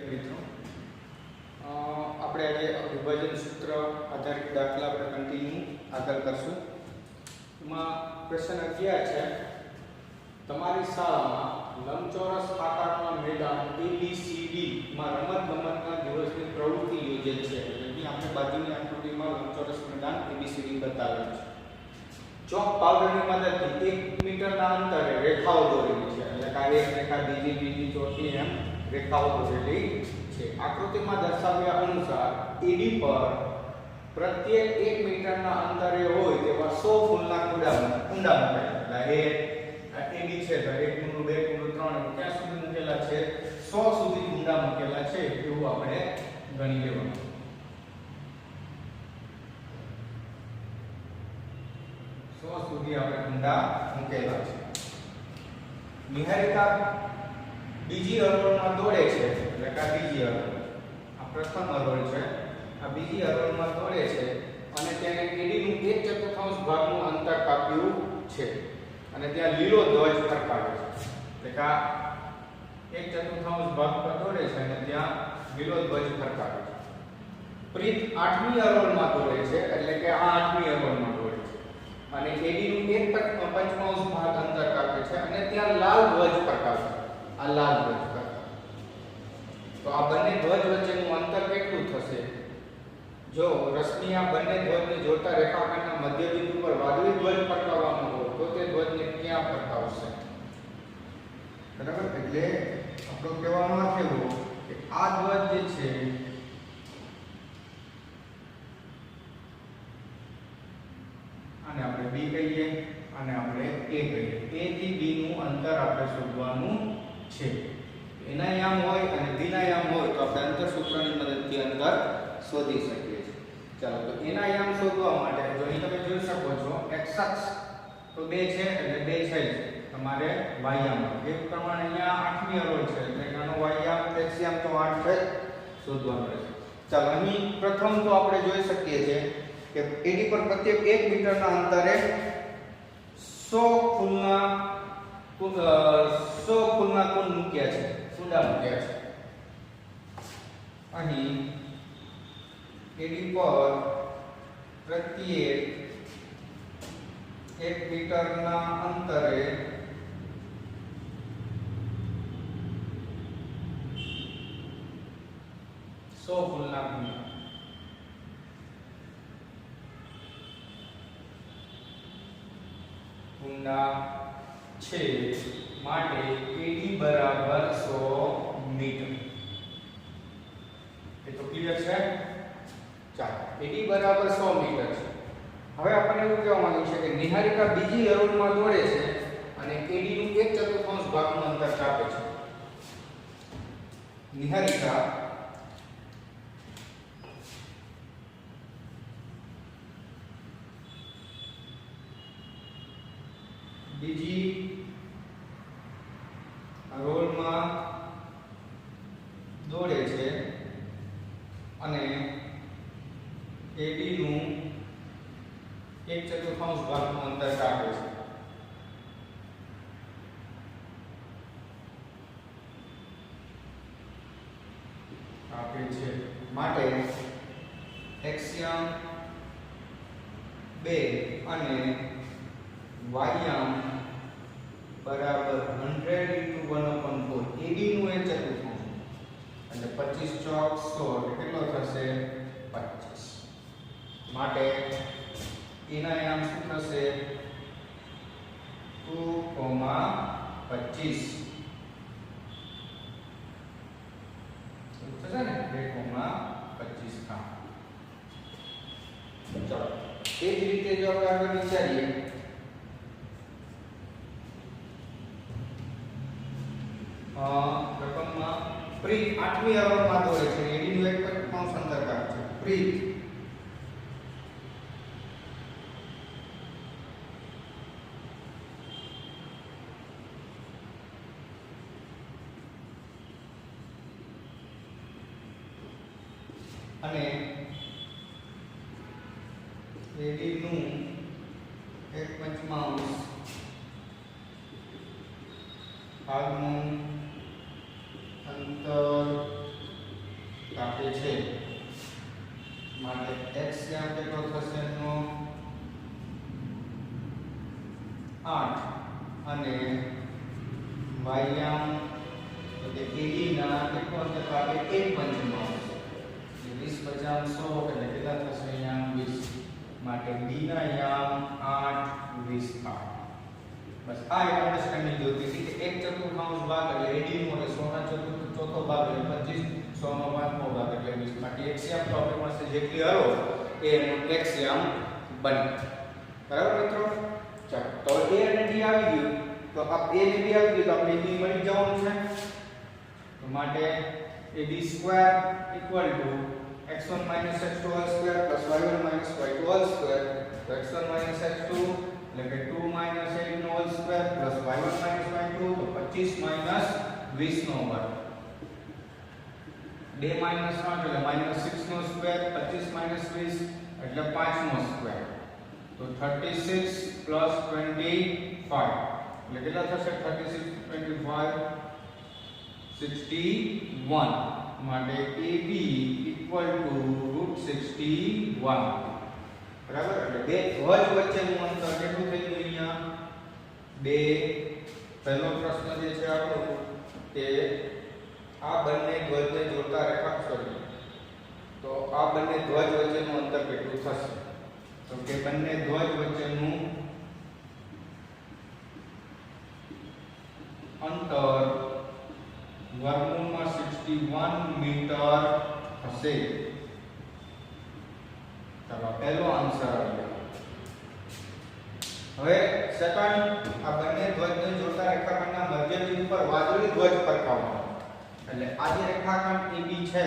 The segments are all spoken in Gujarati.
મિત્રો આપણે આજે વિભાજન સૂત્ર આધારિત દાખલા આપણે કન્ટિન્યુ આગળ કરશું. એમાં ક્વેશ્ચન 11 છે. તમારી શાળામાં લંબચોરસ આકારના મેદાન ABCD માં રમતગમતના દિવસની પ્રવૃત્તિ યોજેલ છે. અહીં આપણે બાજુની આકૃતિમાં લંબચોરસ મેદાન ABCD બતાવેલ છે. ચોક પાવડરની મદદથી 1 મીટરના અંતરે રેખાઓ દોરેલી છે. એટલે કે એક રેખા બીજી ચોથી એમ રેખાઓ દોરેલી છે. આકૃતિમાં દર્શાવ્યા અનુસાર AD પર પ્રત્યેક 1 મીટરના અંતરે હોય તેવા 100 ફૂલના કુંડા મૂકેલા. એટલે AD છે તો 1 કુંડું 2 કુંડું 3 ક્યાં સુધી મૂકેલા છે? 100 સુધી કુંડા મૂકેલા છે એવું આપણે ગણી લેવાનું. સુધી આપણે કુંડા મૂકેલા છે. નિહારિકા બીજી હરોળમાં દોડે છે. એટલે કે બીજી હરોળ, આ પ્રથમ હરોળ છે, આ બીજી હરોળમાં દોડે છે અને તેને AD નું 1/4 ભાગનું અંતર કાપ્યું છે અને ત્યાં લીલો ધ્વજ ફરકાવે છે. એટલે કે આ 1/4 ભાગ પર દોડે છે અને ત્યાં લીલો ધ્વજ ફરકાવે છે. પ્રીત 8મી હરોળમાં દોડે છે. એટલે કે આ 8મી હરોળમાં દોડે છે અને AD નું 1/5 ભાગ અંતર કાપે છે અને ત્યાં લાલ ધ્વજ ફરકાવે છે. આ લાલ ધ્વજ ફરકાવે. તો આ બંને ધ્વજ વચ્ચેનું અંતર કેટલું થશે? જો રશ્મિ આ બંને ધ્વજને જોડતા રેખાખંડના મધ્ય બિંદુ પર વાદળી ધ્વજ ફરકાવવાનો હોય તો તે ધ્વજને ક્યાં ફરકાવશે? બરાબર. એટલે આપણો કહેવાનો અર્થ એવો કે આ ધ્વજ જે છે આને આપણે B કહીએ અને આપણે A કહીએ. A થી B નું અંતર આપણે શોધવાનું છે. એના યામ હોય અને B ના યામ હોય તો આપણે અંતર સૂત્રની મદદથી અંતર શોધી શકીએ છીએ. ચાલો તો એના યામ શોધવા માટે જો અહીં તમે જોઈ શકો છો x અક્ષ તો 2 છે એટલે 2 છે. તમારે y યામ એ પ્રમાણે અહીંયા 8મી હરોળ છે એટલે આનો y યામ x યામ તો 8 છે શોધવાનું રહેશે. ચાલો અહીં પ્રથમ તો આપણે જોઈ શકીએ છીએ કે AD પર પ્રત્યેક 1 મીટરના અંતરે 100 ફૂલના કુંડ મૂક્યા છે, કુંડા મૂક્યા છે. અહીં AD પર પ્રત્યેક 1 મીટરના અંતરે 100 ફૂલના કુંડા છે માટે AD બરાબર 100 મીટર. એ તો ક્લિયર છે. ચાલો AD બરાબર 100 મીટર છે. હવે આપણને એવું કહેવા માંગ્યું છે કે નિહારિકા બીજી હરોળમાં દોડે છે અને AD નું 1/4 ભાગનું અંતર કાપે છે. નિહારિકા બીજી હરોળમાં દોડે છે અને AD નું 1/4 ભાગનું અંતર કાપે છે. માટે x યામ 2 અને y યામ બરાબર 100 * 1/4. AD નું 1/4 એટલે 25 ચોક 100 કેટલો થશે? 25. માટે એના યામ શું થશે? 2,25 થશે ને 2,25 કામ. ચલો એ જ રીતે જો આપણે આગળ વિચારીએ રકમમાં પ્રીત 8મી હરોળમાં દોડે છે. AD નું 1/5 અંતર કાપે છે. પ્રીત અને AD નું 1/5 ભાગનું અંતર આપે છે માટે x યામ કેટલો થશે એનો 8 અને y યામ તો કે AD ના કેટલો અંતર કાપે 1 પંચમાં આવશે 20 50 100 એટલે કેટલા થશે અહીંયા 20 માટે b ના યામ 8 20 8 બસ આ એક અન્ડરસ્ટેન્ડિંગ જોતી હતી કે 1/4 ભાગ એટલે AD નો એટલે 100 ના ચોથો ભાગ એટલે 25 100 નો પાંચમો ભાગ એટલે 20 માટે x યામ તો આપણી પાસે જેટલી હરો એ એનું x યામ બને બરાબર મિત્રો ચાલો તો a અને d આવી ગયું તો આ a ને b આવી ગયું તો આપણે b મળી જવાનું છે તો માટે ab square equal to x1 x2 whole square y1 y2 whole square તો x1 x2 એટલે કે 2 8 નો હોલ સ્ક્વેર y1 y2 તો 25 20 નો વર્ગ 2 8 એટલે -6 નો સ્ક્વેર 25 20 એટલે 5 નો સ્ક્વેર તો 36 25 એટલે કેટલા થશે 36 25 61 માટે AB ઇક્વલ ટુ √61 બરાબર એટલે બે ધ્વજ વચ્ચેનું અંતર કેટલું થઈ ગયું અહીંયા બે પહેલો પ્રશ્ન જે છે આપણો કે આ બંને ધ્વજને જોડતા રેખાંશ તો આ બંને ધ્વજ વચ્ચેનું અંતર કેટલું થશે તો કે બંને ધ્વજ વચ્ચેનું અંતર વર્ગમૂળમાં 61 મીટર હશે ચાલો પહેલો આન્સર આવી ગયો હવે સેકન્ડ આ બંને ધ્વજને જોડતા રેખાખંડના મધ્ય બિંદુ પર વાદળી ધ્વજ ફરકાવવાનો એટલે આ જે રેખાખંડ AB છે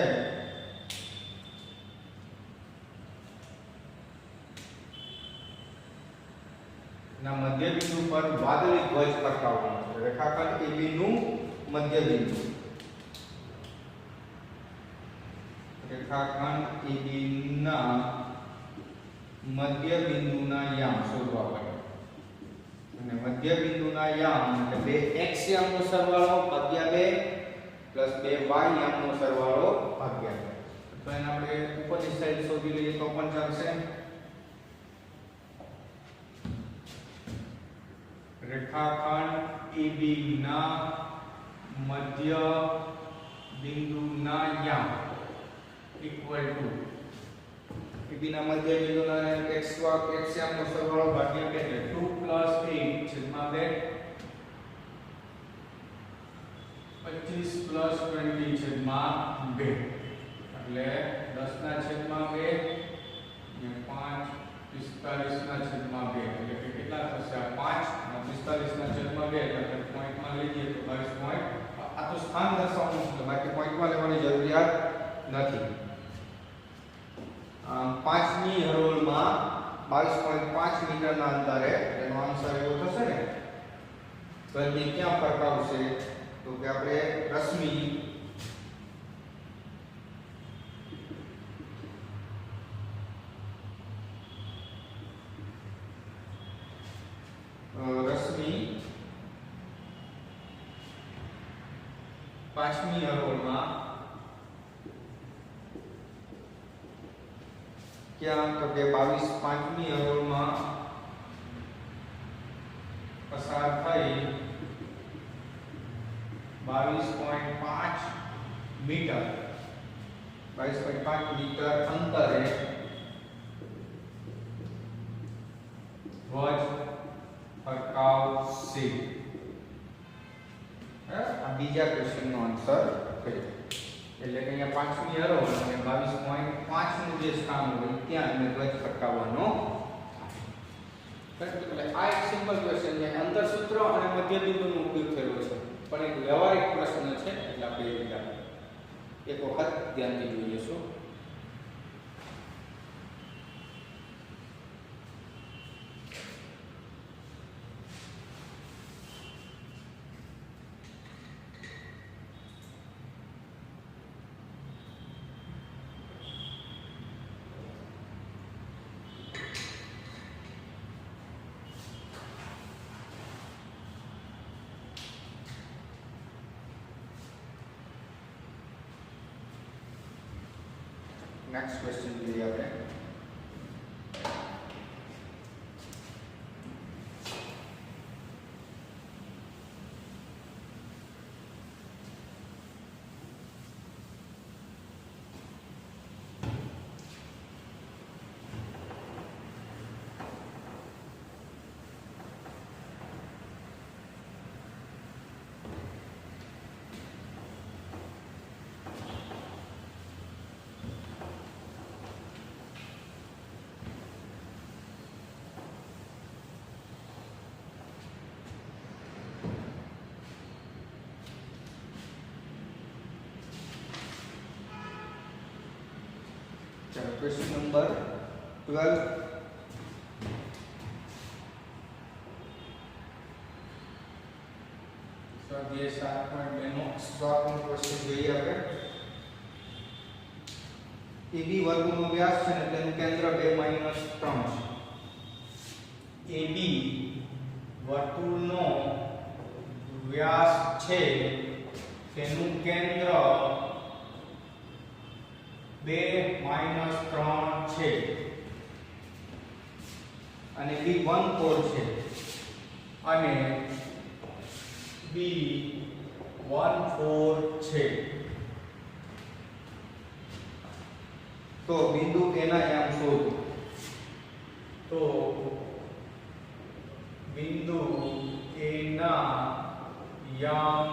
ના મધ્ય બિંદુ પર વાદળી ધ્વજ ફરકાવવાનો છે રેખાખંડ AB નું મધ્ય બિંદુ રેખાખંડ AB ના મધ્ય બિંદુના યામ શોધવા પડે અને મધ્ય બિંદુના યામ એટલે બે x યામનો સરવાળો ભાગ્યા 2 2 y યામનો સરવાળો ભાગ્યા 2 તો એને આપણે ઉપરની સાઈડ શોધી લઈએ તો પણ ચાલશે રેખાખંડ AB ના મધ્ય બિંદુના યામ ઇક્વલ ટુ AB ના મધ્ય બિંદુના x યામનો સરવાળો ભાગ્યા 2 એટલે 2 8 છેદમાં 2 25 20 છેદમાં 2 એટલે 10 ના છેદમાં 2 અને 5 45 ના છેદમાં 2 એટલે કે કેટલા થશે આ 5 અને 45 ના છેદમાં 2 એટલે પોઈન્ટમાં લઈએ તો 22 પોઈન્ટ આ તો સ્થાન દર્શાવવાનું છે બાકી પોઈન્ટમાં લેવાની જરૂરિયાત નથી 5મી હરોળમાં 22.5 મીટરના અંતરે એનો આન્સર એવો થશે ને તો એ ક્યાં ફરકાવશે તો કે આપણે રશ્મિ પાંચમી હરોળમાં ક્યાં તો કે 22 પાંચમી હરોળમાં પસાર થઈ 22.5 મીટર 22.5 મીટર અંતરે ધ્વજ ફરકાવશે આ બીજા ક્વેશ્ચનનો આન્સર થયો એટલે કે અહીંયા પાંચમી હરોળ અને 22.5 નું જે સ્થાન હોય ત્યાં એને ધ્વજ ફરકાવવાનો એટલે આ એક સિમ્પલ ક્વેશ્ચન છે અંતર સૂત્ર અને મધ્ય બિંદુનો ઉપયોગ થયેલો છે પણ એક વ્યવહારિક પ્રશ્ન છે એટલે આપણે એક વખત ધ્યાનથી જોઈએ છું नेक्स्ट क्वेश्चन જોઈએ આપણે क्वेश्चन नंबर 12 स्वाध्याय 7.2 નો સ્વાતનો ક્વેશ્ચન જોઈએ આપણે AB વર્ગનો વ્યાસ છે ને તેનું કેન્દ્ર 2 - 3 છે AB વર્તુળનો વ્યાસ છે તેનું કેન્દ્ર 2 - 3 છે અને B 1 4 છે અને B 1 4 છે તો બિંદુ A ના યામ શોધો તો બિંદુ A ના યામ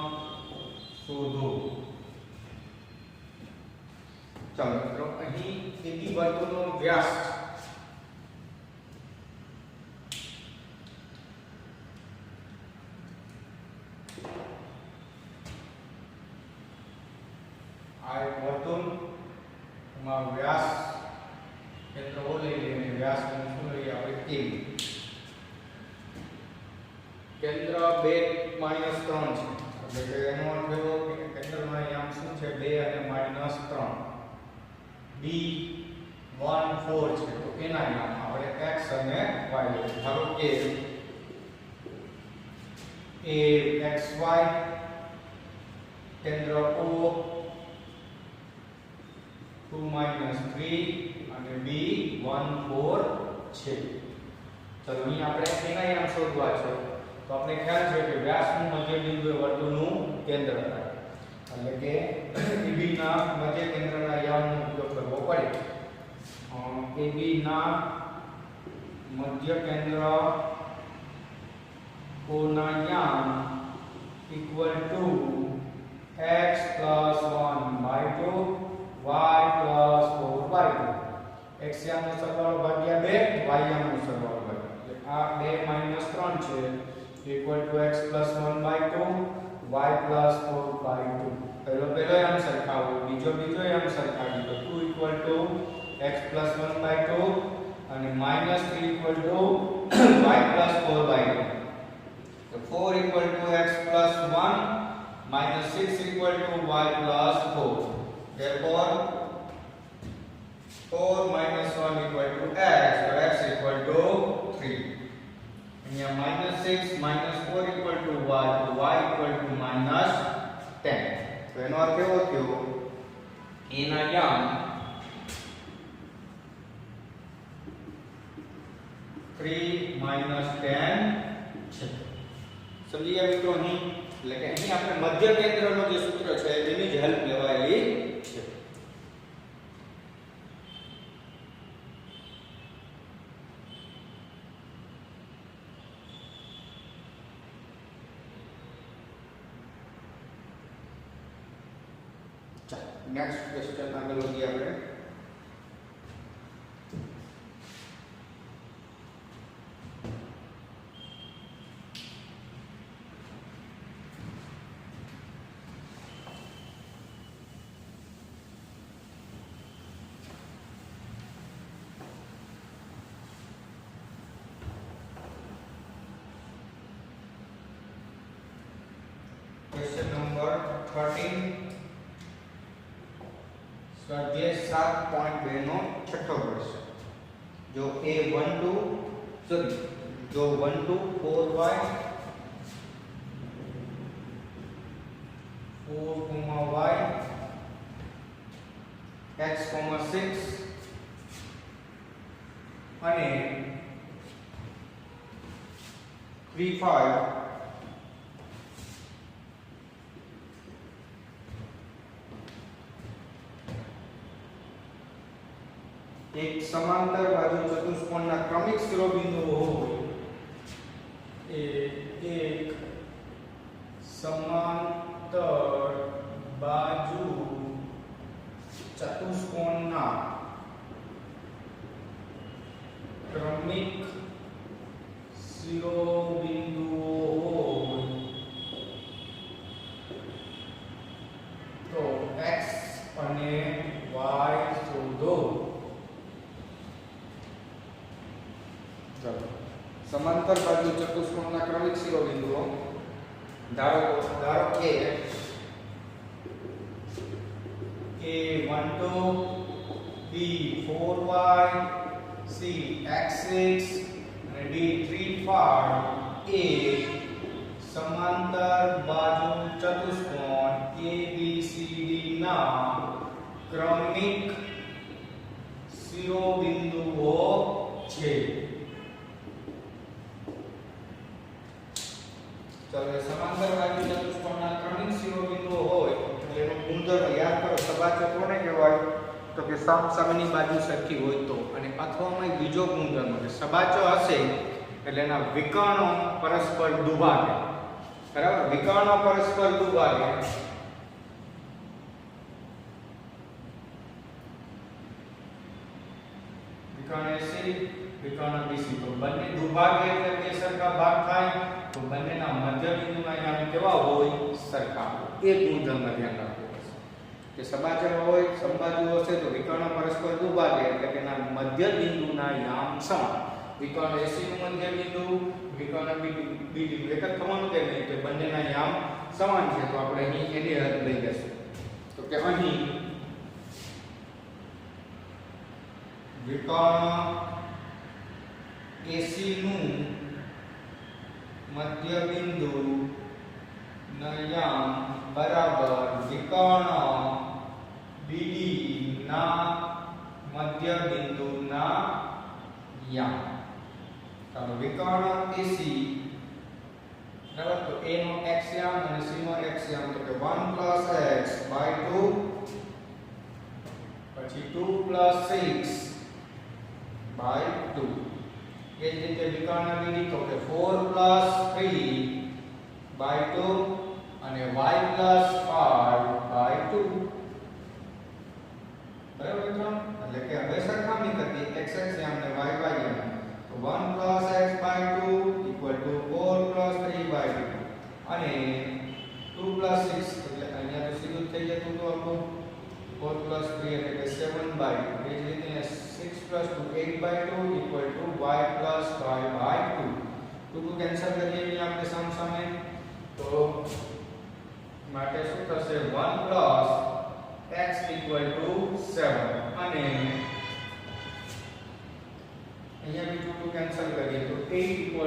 શોધો ચાલો મિત્રો અહીં AB વર્તુળનો વ્યાસ આ વર્તુળમાં વ્યાસ કેન્દ્ર O લઈ લઈએ વ્યાસ શું લઈએ આપણે AB કેન્દ્ર 2 - 3 છે એટલે કે એનો અર્થ એવો કે કેન્દ્રના યામ શું છે 2 અને -3 B 1 4 છે તો એના યામ આપણે x અને y લઈએ ધારો કે A xy કેન્દ્ર O 2 - 3 અને B 1 4 છે ચલો અહીં આપણે એના યામ શોધવા છે તો આપણે ખ્યાલ છે કે વ્યાસનું મધ્ય બિંદુ એ વર્તુળનું કેન્દ્ર થાય એટલે કે AB ના મધ્ય કેન્દ્રના યામનો ઉપયોગ કરવો પડે AB ના મધ્ય કેન્દ્ર O ના યામ equal to x plus 1/2 y plus 4/2 x યામનો સરવાળો ભાગ્યા 2 y યામનો સરવાળો ભાગ્યા એટલે આ 2 - 3 છે equal to x plus 1/2 y plus 4/2 પહેલો યામ સરખાવો બીજો યામ સરખાવી તો 2 equal to x plus 1/2 અને -3 equal to y plus 4/2 તો 4 equal to x plus 1 -6 equal to y plus 4 therefore 4 - 1 equal to x so x equal to 3 અહીંયા -6 -4 equal to y તો y equal to -10 તો એનો અર્થ એવો થયો એના યામ 3 - 10 છે સમજી ગયા મિત્રો અહીં એટલે કે અહીં આપણે મધ્ય કેન્દ્રનો જે સૂત્ર છે એની જ હેલ્પ લેવાયેલી છે नेक्स्ट क्वेश्चन આગળ વધીએ આપણે क्वेश्चन नंबर 13 स्वाध्याय 7.2 નો છઠ્ઠો પ્રશ્ન जो A12 सॉरी जो 1 2 4y 4 y x, 6 અને 3, 5 એક સમાંતર બાજુ ચતુષ્કોણના ક્રમિક શિરોબિંદુઓ હોય એક સમાંતર બાજુ ચતુષ્કોણના ક્રમિક શિરોબિંદુઓ હોય તો x અને y શોધો. સમાંતર બાજુ ચતુષ્કોણના ક્રમિક શિરોબિંદુઓ ધારો કે A12 B4y C x6 અને D35 એ સમાંતર બાજુ ચતુષ્કોણ ABCD ના ક્રમિક શિરોબિંદુઓ છે. ચલો સમાંતર બાજુ ચતુષ્કોણના ક્રમિક શિરોબિંદુઓ હોય એટલે એનો ગુણધર્મ યાદ કરો. સબાચો કોને કહેવાય? તો કે સામસામેની બાજુ સરખી હોય તો. અને અથવામાં બીજો ગુણધર્મ કે સબાચો હશે એટલે એના વિકર્ણો પરસ્પર દુભાગે. બરાબર? વિકર્ણો પરસ્પર દુભાગે વિકર્ણ AC વિકર્ણ BC તો બંને દુભાગે એટલે બે સરખા ભાગ થાય તો બંનેના મધ્ય બિંદુના યામ કેવા હોય? સરખા. એ ગુણધર્મ ધ્યાન રાખવું પડશે કે સબાચર હોય સમબાજુ હશે તો વિકર્ણ પરસ્પર દુભાગે એટલે કે એના મધ્ય બિંદુના યામ સમાન. વિકર્ણ AC નું મધ્ય બિંદુ વિકર્ણ BD એક જ થવાનું કે નહીં કે બંનેના યામ સમાન છે તો આપણે અહીં એની હદ લઈ જશું તો કે અહીં વિકર્ણ AC નું મધ્ય બિંદુ ના યામ બરાબર વિકર્ણ BD ના મધ્ય બિંદુ ના યામ. ચાલો વિકર્ણ AC બરાબર તો A નો x યામ અને C નો x યામ તો કે 1 + x / 2 પછી 2 + 6 / 2 એ જ રીતે વિકર્ણ BD તો કે 4 + 3 / 2 અને y + 5 / 2 બરાબર મિત્રો. એટલે કે હવે સરખામણી કરીએ x યામ અને y યામ તો 1 + x / 2 = 4 + 3 / 2 અને 2 + 6 એટલે અહીંયા તો સીધું થઈ જતું તો આપણું 4 + 3 એટલે કે 7 / 2 એ જ રીતે 6 + 2 8 / 2 = y + 5 / 2 2 કેન્સલ કરીએ અહીંયા આપણે સામસામે તો માટે શું થશે 1 + x = 7 અને અહીંયા બીજું 2 કેન્સલ કરીએ તો 8 =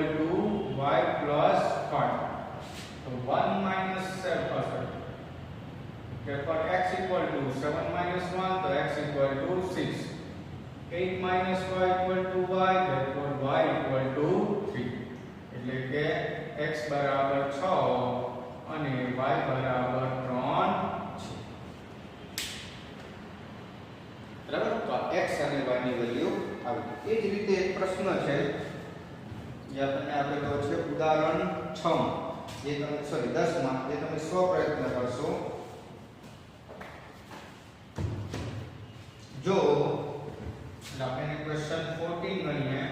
y + 5 તો 1 - 7 therefore x = 7 - 1 તો x = 6 8 - y = y therefore y = 3 એટલે કે x બરાબર 6 અને y બરાબર 3 છે. બરાબર તો x અને y ની વેલ્યુ આવી. એ જ રીતે એક પ્રશ્ન છે જે આપણને આપેલો છે ઉદાહરણ 6 માં જે તમે 10 માં જે તમે સ્વ પ્રયત્ન કરશો. જો આપણે ક્વેશ્ચન 14 ગણીએ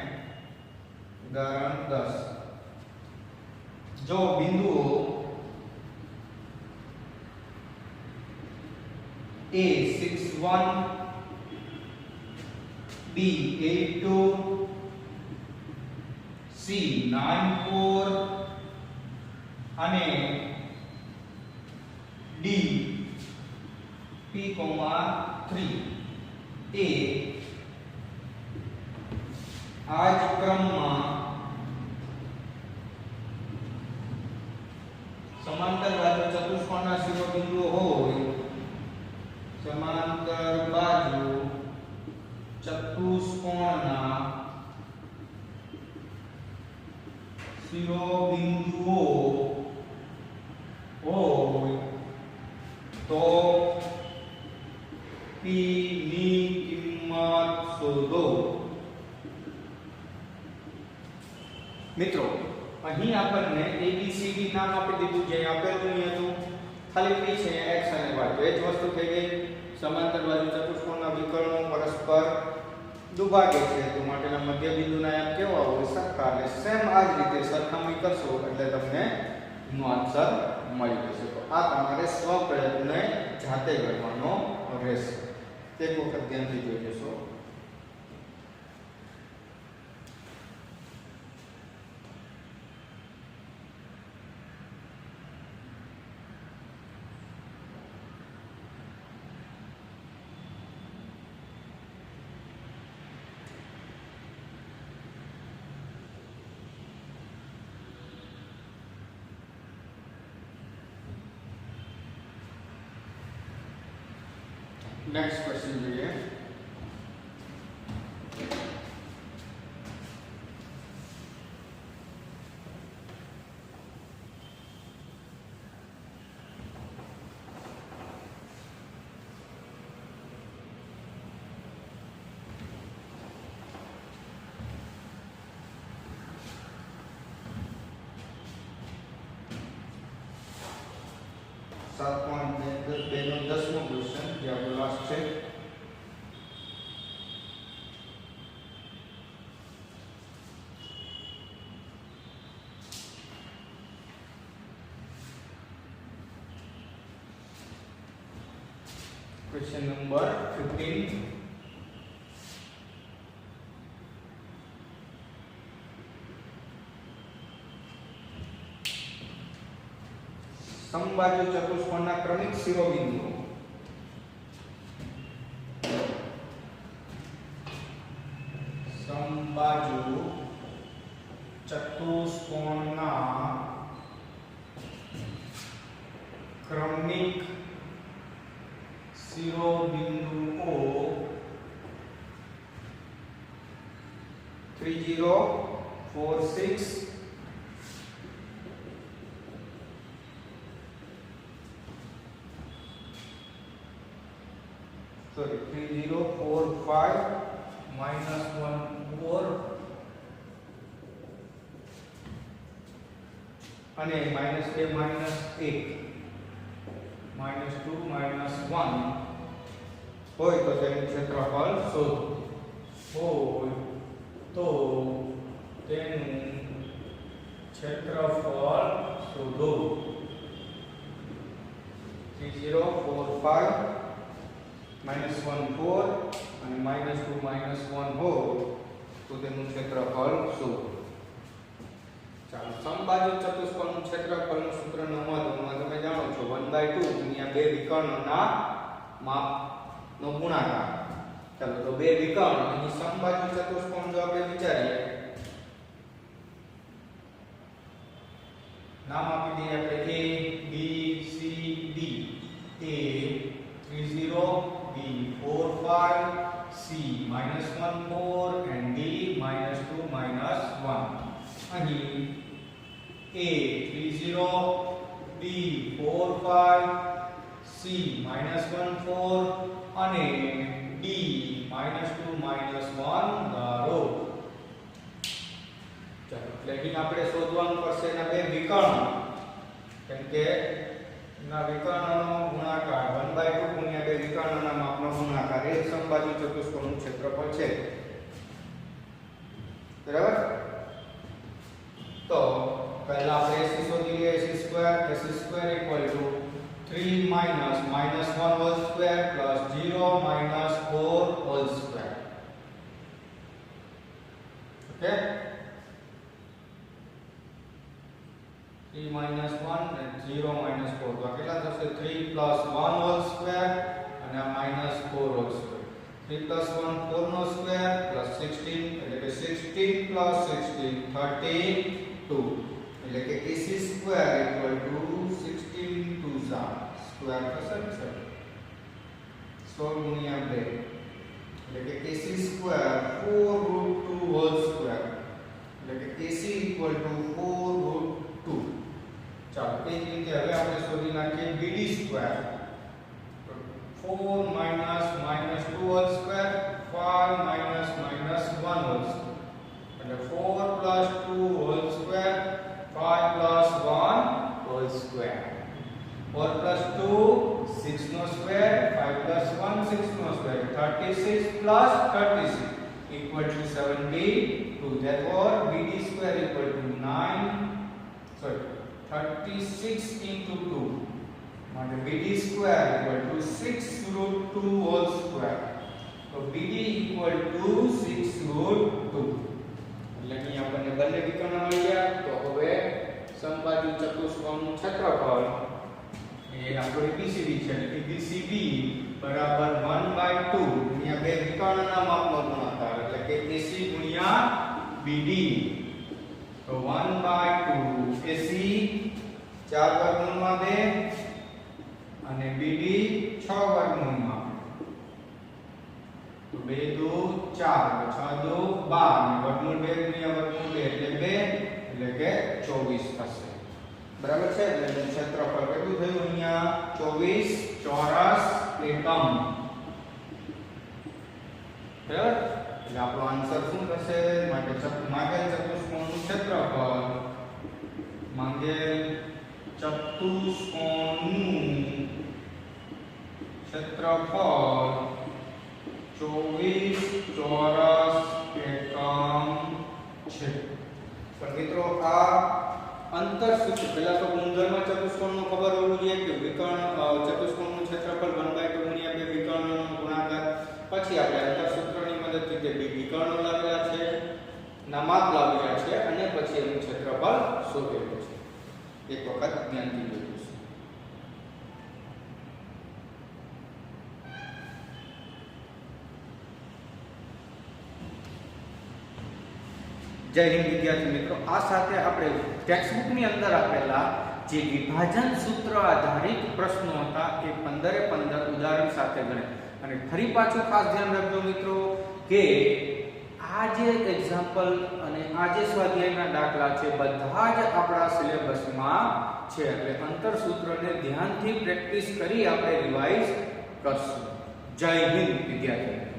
ઉદાહરણ 10 જો બિંદુઓ A61 B82 C94 અને D P3 એ આ જ ક્રમમાં સમાંતર બાજુ ચતુષ્કોણના શિરોબિંદુઓ હોય સમાંતર બાજુ તો p ની કિંમત શોધો. મિત્રો અહીં આપણને ABCD નામ આપી દીધું, જે આપેલું નહીં હતું. ખાલી p છે x અને y. તો એ જ વસ્તુ થઈ ગઈ. સમાંતર બાજુ ચતુષ્કોણના વિકર્ણો પરસ્પર દુભાગે છે, તો માટેના મધ્ય બિંદુના આયામ કેવા હોય? સરખા. એટલે સેમ આ જ રીતે સરખામણી કરશો એટલે તમને નો આન્સર મળી જશે. તો આ તમારે સ્વ પ્રયત્ને જાતે કરવાનો રહેશે. એક વખત ધ્યાનથી જોઈ લેશો. नेक्स्ट क्वेश्चन જોઈએ. सात पॉइंट बेनो 10मो क्वेश्चन જે આપણો લાસ્ટ છે. Question number 15. समबाजु चतुष्कोणना क्रमिक शिरोबिंदुओ समबाजु चतुष्कोणना क्रमिक शिरोबिंदुओ 30, 4, 6 sorry 3 0 4 5 minus 1 4 અને minus 2 minus 1 minus 2 minus 1 હોય તો તેનું ક્ષેત્રફળ શોધો. હોય તો તેનું ક્ષેત્રફળ શોધો. 3 0 4 5 minus 1 4 અને minus 2 minus 1 हो તો તેનું ક્ષેત્રફળ શોધો. ચાલો, સમબાજુ ચતુષ્કોણનું ક્ષેત્રફળનું સૂત્રનું મહત્વમાં તમે જાણો છો 1/2 ગુણ્યા બે વિકર્ણોના માપનો ગુણાકાર. ચાલો, તો બે વિકર્ણ અહીં સમબાજુ ચતુષ્કોણ જો આપણે વિચારીએ, નામ આપી દઈએ આપણે A B C D. A 3 0 B 4 5 C minus 1 4 and D minus 2 minus 1. અહીં A 3 0 B 4 5 C minus 1 4 અને D minus 2 minus 1 ધારો. ચાલો, એટલે અહીં આપણે શોધવાનું પડશે એના બે વિકર્ણ, કેમ કે ના વિકર્ણનો ગુણાકાર 1/2 ગુણ્યા બે વિકર્ણના માપનો ગુણાકાર એ સમબાજુ ચતુષ્કોણનું ક્ષેત્રફળ છે. બરાબર? તો પહેલા આપણે AC શોધી લઈએ. AC² = 3 minus -1 whole square plus 0 minus 4 whole square. Okay, 3 minus 1 and 0 minus 4 તો કેટલા થશે? 3 plus 1 whole square અને આ minus 4 whole square. 3 plus 1 4 નો square plus 16 એટલે કે 16 plus 16 32 એટલે કે AC square = 16 2 square થશે. 16 ગુણ્યા 2 એટલે કે AC square 4√2 whole square એટલે કે AC = 4√2. ચાલો, એ જ રીતે હવે આપણે શોધી નાખીએ BD² 4 minus minus 2 whole square, 5 minus minus 1 whole square. એટલે 4 plus 2 whole square, 5 plus 1 whole square. 4 plus 2 6 no square, 5 plus 1 6 no square. 36 plus 36 equal to 72. Therefore BD square equal to 36 into 2. માટે BD square equal to 6 root 2 whole square. So BD equal to 6 root 2. એટલે કે આપણને બંને વિકર્ણ મળી ગયા. તો હવે સમબાજુ ચતુષ્કોણનું ક્ષેત્રફળ એ આપણો ABCD છે. એટલે ABCD બરાબર 1/2 ગુણ્યા બે વિકર્ણના માપનો ગુણાકાર એટલે કે AC ગુણ્યા BD. તો 1/2 AC 4 વર્ગમૂળમાં 2 અને BD 6 વર્ગમૂળમાં. તો 2 2 4 6 2 12 અને વર્ગમૂળ 2 ગુણ્યા વર્ગમૂળ 2 એટલે 2 એટલે કે 24 થશે. બરાબર છે. એટલે ક્ષેત્રફળ કેટલું થયું અહીંયા 24 ચોરસ એકમ. બરાબર. એટલે આપણો આન્સર શું થશે? માટે માંગેલ ચતુષ્કોણનું ક્ષેત્રફળ માંગેલ ચતુષ્કોણનું ક્ષેત્રફળ 24 ચોરસ એકમ છે. પણ મિત્રો આ અંતર સૂત્ર પહેલા તો ગુણધર્મ ચતુષ્કોણનો ખબર હોવું જોઈએ કે વિકર્ણ ચતુષ્કોણનું ક્ષેત્રફળ 1/2 ગુણ્યા બે વિકર્ણનો ગુણાકાર. પછી આપણે અંતર સૂત્રની મદદથી જે બે વિકર્ણો લાવેલા છે ના માપ લાવ્યા છે અને પછી એનું ક્ષેત્રફળ શોધેલું છે. એક વખત ધ્યાનથી જોઈશું. જય હિન્દ વિદ્યાર્થી મિત્રો. આ સાથે આપણે ટેક્સ્ટબુકની અંદર આપેલા જે વિભાજન સૂત્ર આધારિત પ્રશ્નો હતા એ 15 ઉદાહરણ સાથે ગણે. અને ફરી પાછું ખાસ ધ્યાન રાખજો મિત્રો કે આ જે એક્ઝામ્પલ અને આ જે સ્વાધ્યાયના દાખલા છે બધા જ આપણા સિલેબસમાં છે. એટલે અંતર સૂત્રને ધ્યાનથી પ્રેક્ટિસ કરી આપણે રિવાઇઝ કરશું. જય હિન્દ વિદ્યાર્થી.